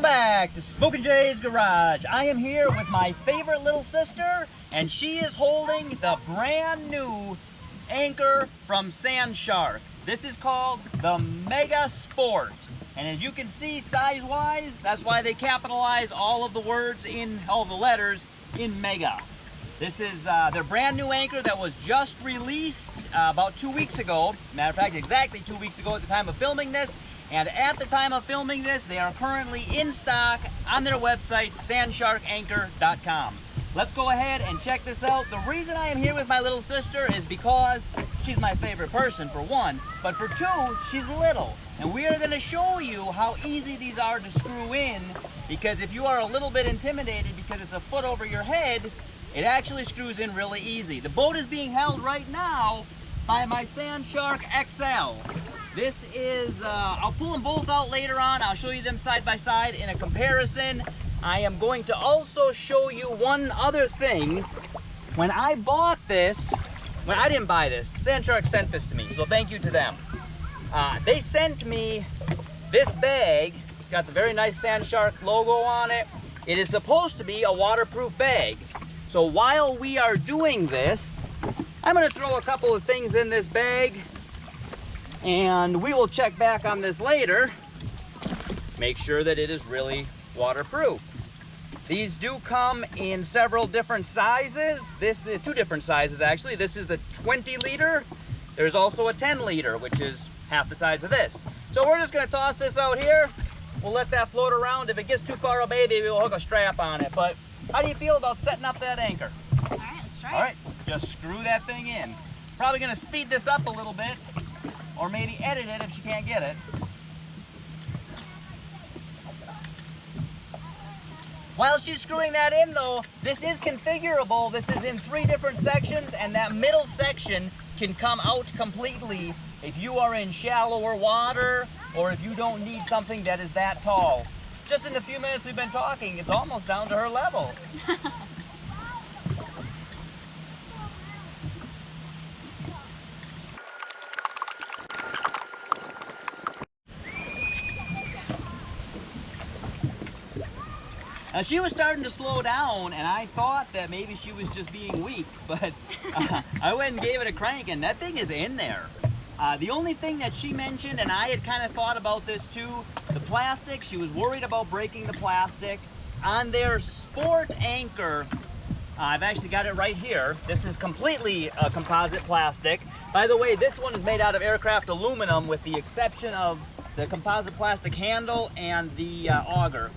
back to Smok'n Jay's Garage. I am here with my favorite little sister, and she is holding the brand new anchor from Sandshark. This is called the Mega Sport. And as you can see, size-wise, that's why they capitalize all of the words in, all the letters in Mega. This is their brand new anchor that was just released about 2 weeks ago. Matter of fact, exactly 2 weeks ago at the time of filming this. And at the time of filming this, they are currently in stock on their website, sandsharkanchor.com. Let's go ahead and check this out. The reason I am here with my little sister is because she's my favorite person, for one, but for two, she's little. And we are going to show you how easy these are to screw in, because if you are a little bit intimidated because it's a foot over your head, it actually screws in really easy. The boat is being held right now by my Sandshark XL. This is, I'll pull them both out later on. I'll show you them side by side in a comparison. I am going to also show you one other thing. When I bought this, when I didn't buy this, Sandshark sent this to me, so thank you to them. They sent me this bag. It's got the very nice Sandshark logo on it. It is supposed to be a waterproof bag. So while we are doing this, I'm gonna throw a couple of things in this bag, and we will check back on this later, make sure that it is really waterproof. These do come in several different sizes. This is 2 different sizes actually. This is the 20 liter. There's also a 10 liter, which is half the size of this. So we're just gonna toss this out here. We'll let that float around. If it gets too far away, maybe we'll hook a strap on it. But how do you feel about setting up that anchor? All right, let's try it. All right, just screw that thing in. Probably gonna speed this up a little bit, or maybe edit it if she can't get it. While she's screwing that in though, this is configurable. This is in 3 different sections, and that middle section can come out completely if you are in shallower water, or if you don't need something that is that tall. Just in the few minutes we've been talking, it's almost down to her level. Now she was starting to slow down, and I thought that maybe she was just being weak, but I went and gave it a crank, and that thing is in there. The only thing that she mentioned, and I had kind of thought about this too, the plastic. She was worried about breaking the plastic. On their sport anchor, I've actually got it right here. This is completely composite plastic. By the way, this one is made out of aircraft aluminum with the exception of the composite plastic handle and the auger.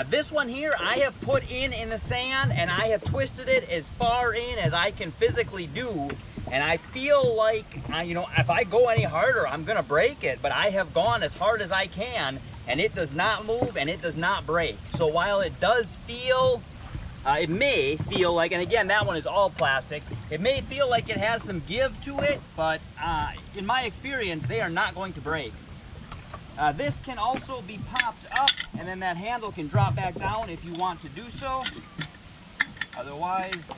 This one here I have put in the sand, and I have twisted it as far in as I can physically do, and I feel like, you know, if I go any harder I'm gonna break it, but I have gone as hard as I can, and it does not move and it does not break. So while it does feel, it may feel like, and again that one is all plastic, it may feel like it has some give to it, but in my experience they are not going to break. This can also be popped up, and then that handle can drop back down if you want to do so. Otherwise,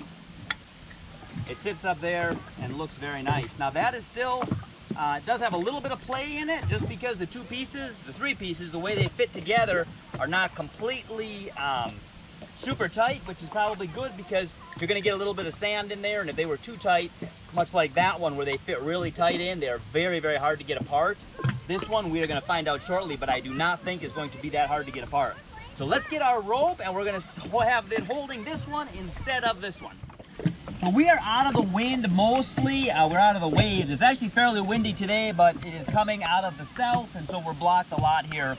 it sits up there and looks very nice. Now that is still, it does have a little bit of play in it, just because the 2 pieces, the 3 pieces, the way they fit together are not completely super tight, which is probably good because you're going to get a little bit of sand in there, and if they were too tight, much like that one where they fit really tight in, they're very, very hard to get apart. This one we are going to find out shortly, but I do not think is going to be that hard to get apart. So let's get our rope, and we're going to have it holding this one instead of this one. So we are out of the wind mostly. We're out of the waves. It's actually fairly windy today, but it is coming out of the south, and so we're blocked a lot here.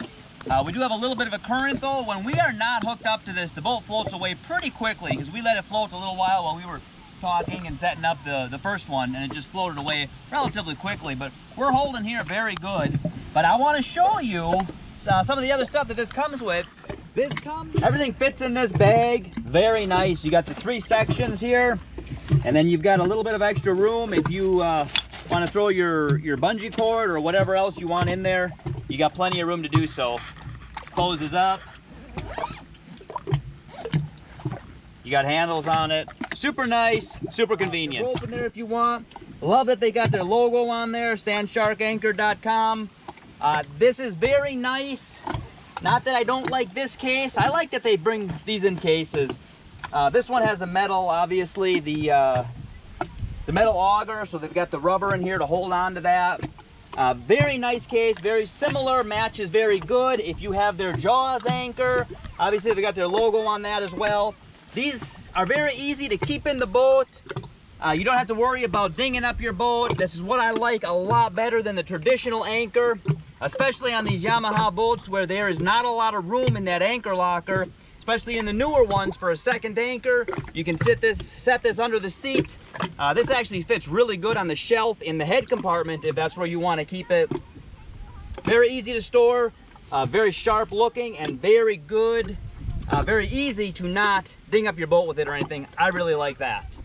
We do have a little bit of a current though. When we are not hooked up to this, the boat floats away pretty quickly, because we let it float a little while we were talking and setting up the first one, and it just floated away relatively quickly, but we're holding here very good. But I want to show you some of the other stuff that this comes with. Everything fits in this bag, very nice. You got the 3 sections here, and then you've got a little bit of extra room if you want to throw your bungee cord or whatever else you want in there. You got plenty of room to do so. This closes up. You got handles on it. Super nice, super convenient. Rope in there if you want. Love that they got their logo on there, sandsharkanchor.com. This is very nice. Not that I don't like this case. I like that they bring these in cases. This one has the metal, obviously, the metal auger, so they've got the rubber in here to hold on to that. Very nice case, very similar, matches very good. If you have their Jaws anchor, obviously they got their logo on that as well. These are very easy to keep in the boat. You don't have to worry about dinging up your boat. This is what I like a lot better than the traditional anchor, especially on these Yamaha boats where there is not a lot of room in that anchor locker, especially in the newer ones for a second anchor. You can set this under the seat. This actually fits really good on the shelf in the head compartment if that's where you want to keep it. Very easy to store, very sharp looking, and very good, very easy to not ding up your boat with it or anything. I really like that.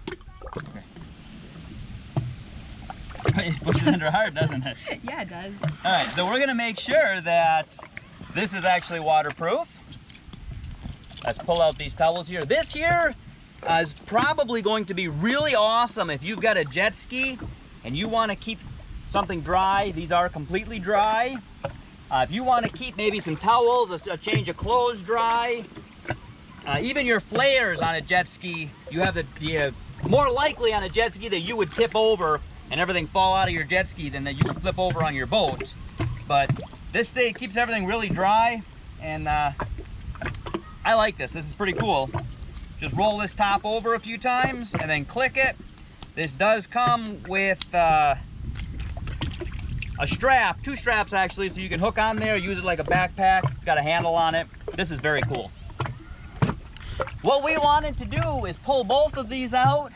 It pushes under hard, doesn't it? Yeah, it does. All right, so we're gonna make sure that this is actually waterproof. Let's pull out these towels here. This here is probably going to be really awesome if you've got a jet ski and you want to keep something dry. These are completely dry. If you want to keep maybe some towels, a change of clothes dry, even your flares on a jet ski, you have the more likely on a jet ski that you would tip over and everything fall out of your jet ski than that you can flip over on your boat. But this thing keeps everything really dry, and I like this. This is pretty cool. Just roll this top over a few times and then click it. This does come with a strap, 2 straps actually, so you can hook on there, use it like a backpack. It's got a handle on it. This is very cool. What we wanted to do is pull both of these out,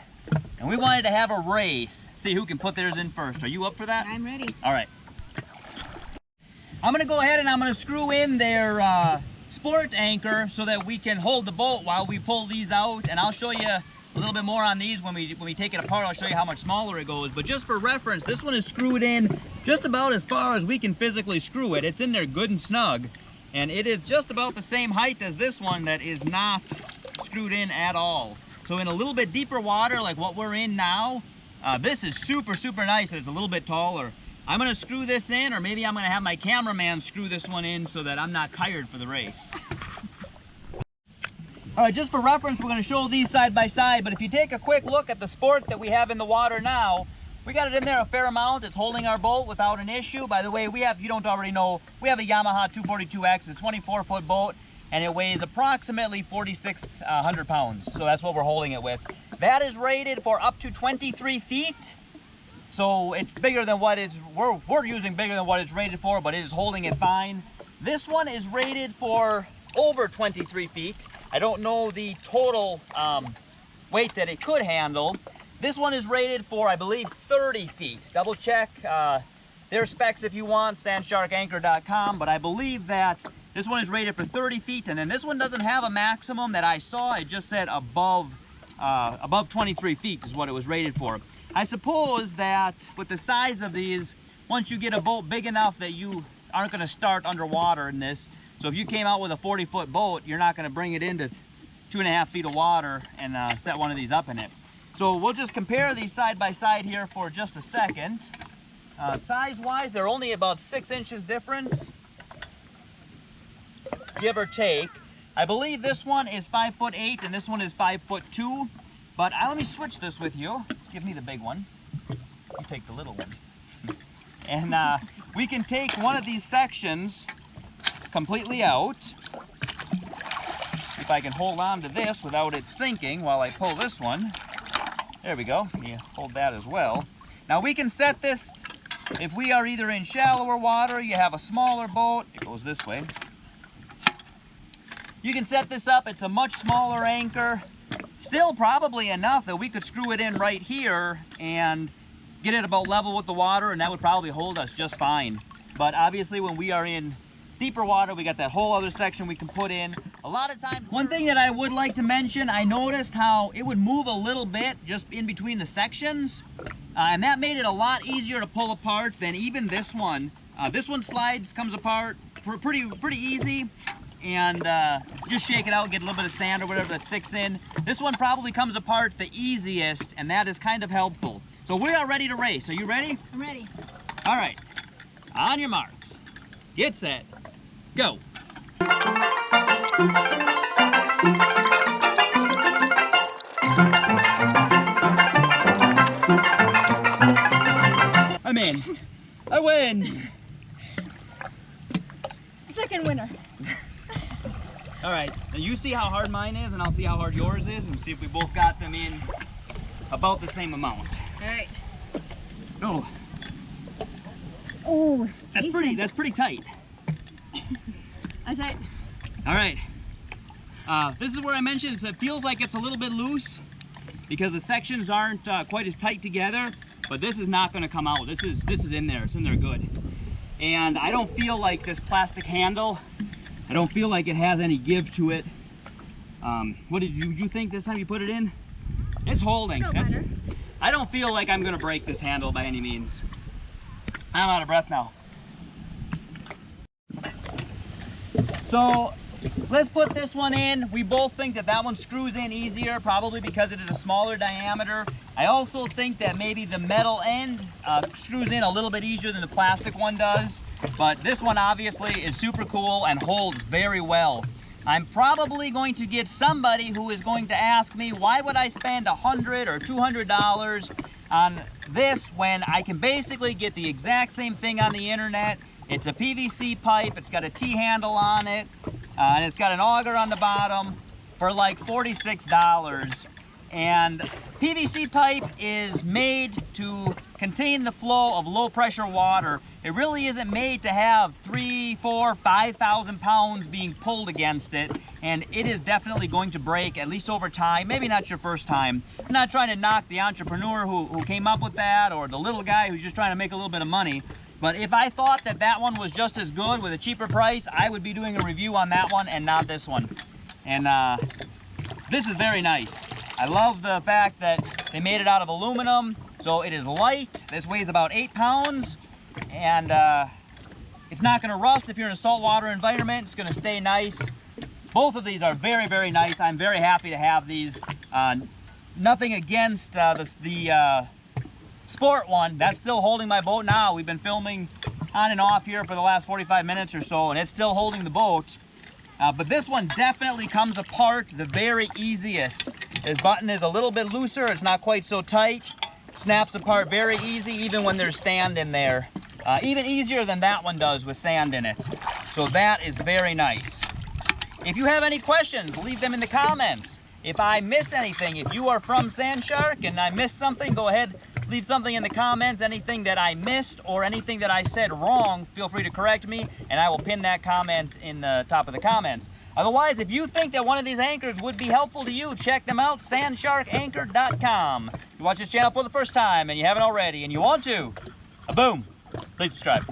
and we wanted to have a race. See who can put theirs in first. Are you up for that? I'm ready. All right. I'm gonna go ahead and I'm gonna screw in their sport anchor so that we can hold the boat while we pull these out, and I'll show you a little bit more on these when we take it apart. I'll show you how much smaller it goes, but just for reference, this one is screwed in just about as far as we can physically screw it. It's in there good and snug, and it is just about the same height as this one that is not screwed in at all. So in a little bit deeper water like what we're in now, this is super nice that it's a little bit taller. I'm gonna screw this in, or maybe I'm gonna have my cameraman screw this one in so that I'm not tired for the race. All right, just for reference, we're gonna show these side by side, but if you take a quick look at the sport that we have in the water now, we got it in there a fair amount. It's holding our boat without an issue. By the way, we have, if you don't already know, we have a Yamaha 242X, it's a 24-foot boat, and it weighs approximately 4,600 pounds. So that's what we're holding it with. That is rated for up to 23 feet. So it's bigger than what it's, we're using bigger than what it's rated for, but it is holding it fine. This one is rated for over 23 feet. I don't know the total weight that it could handle. This one is rated for, I believe, 30 feet. Double check their specs if you want, sandsharkanchor.com, but I believe that this one is rated for 30 feet, and then this one doesn't have a maximum that I saw. It just said above 23 feet is what it was rated for. I suppose that with the size of these, once you get a boat big enough that you aren't going to start underwater in this, so if you came out with a 40-foot boat, you're not going to bring it into 2.5 feet of water and set one of these up in it. So we'll just compare these side by side here for just a second. Size-wise, they're only about 6 inches difference, give or take. I believe this one is 5'8" and this one is 5'2". But let me switch this with you. Give me the big one. You take the little one. And we can take one of these sections completely out. If I can hold on to this without it sinking while I pull this one. There we go. You hold that as well. Now we can set this, if we are either in shallower water, you have a smaller boat, it goes this way. You can set this up, it's a much smaller anchor. Still probably enough that we could screw it in right here and get it about level with the water, and that would probably hold us just fine. But obviously when we are in deeper water, we got that whole other section we can put in. A lot of times, one thing that I would like to mention, I noticed how it would move a little bit just in between the sections, and that made it a lot easier to pull apart than even this one. This one slides, comes apart pretty easy, and just shake it out, get a little bit of sand or whatever that sticks in. This one probably comes apart the easiest, and that is kind of helpful. So we are ready to race. Are you ready? I'm ready. All right, on your marks, get set, go. I'm in. I win. Second winner. All right, now you see how hard mine is and I'll see how hard yours is and see if we both got them in about the same amount. All right. Oh, Oh, that's pretty tight. That's it. All right, this is where I mentioned it feels like it's a little bit loose because the sections aren't quite as tight together, but this is not gonna come out. This is in there, it's in there good. And I don't feel like this plastic handle, I don't feel like it has any give to it. What did you think this time you put it in? It's holding. I don't feel like I'm gonna break this handle by any means. I'm out of breath now. So let's put this one in. We both think that that one screws in easier, probably because it is a smaller diameter. I also think that maybe the metal end screws in a little bit easier than the plastic one does. But this one obviously is super cool and holds very well. I'm probably going to get somebody who is going to ask me, why would I spend $100 or $200 on this when I can basically get the exact same thing on the internet. It's a PVC pipe, it's got a T-handle on it, and it's got an auger on the bottom for like $46. And PVC pipe is made to contain the flow of low pressure water. It really isn't made to have 3, 4, 5,000 pounds being pulled against it, and it is definitely going to break, at least over time. Maybe not your first time. I'm not trying to knock the entrepreneur who came up with that, or the little guy who's just trying to make a little bit of money. But if I thought that that one was just as good with a cheaper price, I would be doing a review on that one and not this one. And this is very nice. I love the fact that they made it out of aluminum, so it is light. This weighs about 8 pounds, and it's not gonna rust if you're in a saltwater environment. It's gonna stay nice. Both of these are very, very nice. I'm very happy to have these. Nothing against the sport one. That's still holding my boat now. We've been filming on and off here for the last 45 minutes or so, and it's still holding the boat. But this one definitely comes apart the very easiest. This button is a little bit looser, it's not quite so tight. Snaps apart very easy even when there's sand in there. Even easier than that one does with sand in it. So that is very nice. If you have any questions, leave them in the comments. If I missed anything, if you are from Sandshark and I missed something, go ahead, leave something in the comments. Anything that I missed or anything that I said wrong, feel free to correct me, and I will pin that comment in the top of the comments. Otherwise, if you think that one of these anchors would be helpful to you, check them out, sandsharkanchor.com. If you watch this channel for the first time and you haven't already and you want to, boom, please subscribe.